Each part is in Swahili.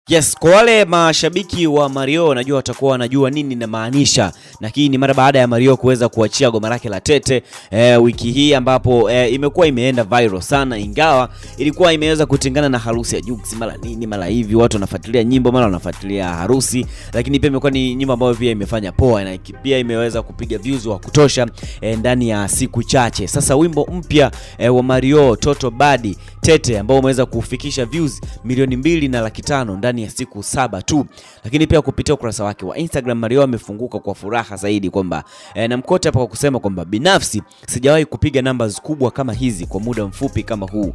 Yes, kwa wale mashabiki wa Mario najua watakuwa wanajua nini namaanisha. Na hii ni mara baada ya Mario kuweza kuachia goma lake la Tete wiki hii ambapo imekuwa imeenda viral sana, ingawa ilikuwa imeweza kutingana na harusi ya Jux, mara nini mara hivi watu wanafuatilia nyimbo, mara wanafuatilia harusi, lakini pia imekuwa ni nyimbo ambayo pia imefanya poa na pia imeweza kupiga views wa kutosha ndani ya siku chache. Sasa wimbo mpya wa Mario Toto Badi Tete ambao umeweza kufikisha views milioni 2.5 ndani ya siku 7 tu. Lakini pia kupitia ukurasa wake wa Instagram, Mario amefunguka kwa furaha zaidi kwamba na mkote hapa kwa kusema kwamba binafsi sijawahi kupiga numbers kubwa kama hizi kwa muda mfupi kama huu.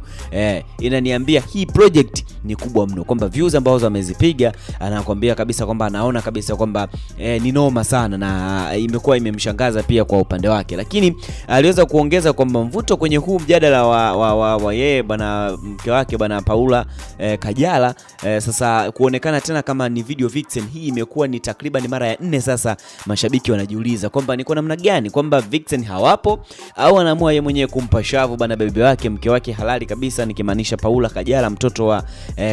Inaniambia hii project ni kubwa mno, kwamba views ambazo amezipiga anakuambia kabisa kwamba anaona kabisa kwamba ni noma sana, na imekuwa imemshangaza pia kwa upande wake. Lakini aliweza kuongeza kwamba mvuto kwenye huu mjadala wa yeye bwana mke wake bwana Paula Kajala sasa kuonekana tena kama ni video vixen, hii imekuwa ni takriban mara ya 4 sasa. Mashabiki wanajiuliza kwamba ni kwa namna gani, kwamba vixen hawapo au anaamua yeye mwenyewe kumpa shavu bwana bebe wake, mke wake halali kabisa, nikimaanisha Paula Kajala, mtoto wa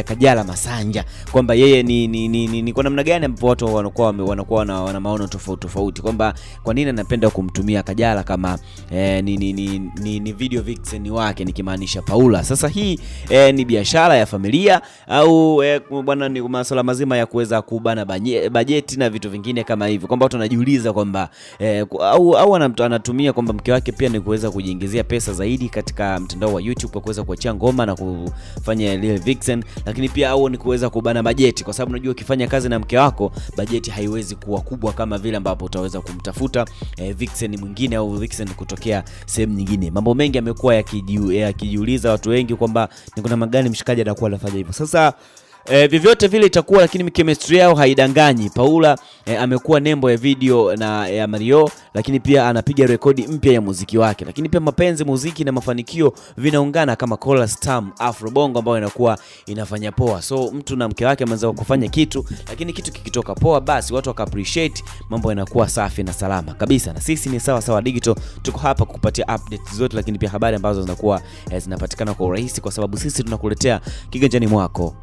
Kajala Masanja, kwamba yeye ni kwa namna gani ambapo watu wanakuwa wana maono tofauti, kwamba kwa nini anapenda kumtumia Kajala kama ni video vixen wake, nikimaanisha Paula. Sasa hii ni biashara ya familia au bwana ni masuala mazima ya kuweza kubana bajeti na vitu vingine kama hivyo, kwamba watu wanajiuliza kwamba au anatumia kwamba mke wake pia ni kuweza kujiingizia pesa zaidi katika mtandao wa YouTube kwa kuweza kuachia ngoma na kufanya ile vixen, lakini pia au ni kuweza kubana bajeti, kwa sababu unajua ukifanya kazi na mke wako bajeti haiwezi kuwa kubwa kama vile ambapo utaweza kumtafuta vixen mwingine au vixen kutokea sehemu nyingine. Mambo mengi yamekuwa yakijiuliza watu wengi kwamba ni kuna magani mshikaji atakuwa anafanya hivyo. Sasa vyovyote vile itakuwa, lakini chemistry yao haidanganyi. Paula amekuwa nembo ya video ya Mario, lakini pia anapiga rekodi mpya ya muziki wake, lakini pia mapenzi, muziki na mafanikio vinaungana kama chorus tam Afro Bongo ambayo inakuwa inafanya poa. So mtu na mke wake ameanza kufanya kitu, lakini kitu kikitoka poa basi watu waka appreciate, mambo yanakuwa safi na salama kabisa. Na sisi ni Sawasawa Digital, tuko hapa kukupatia updates zote, lakini pia habari ambazo zinakuwa zinapatikana kwa urahisi, kwa sababu sisi tunakuletea kiganjani mwako.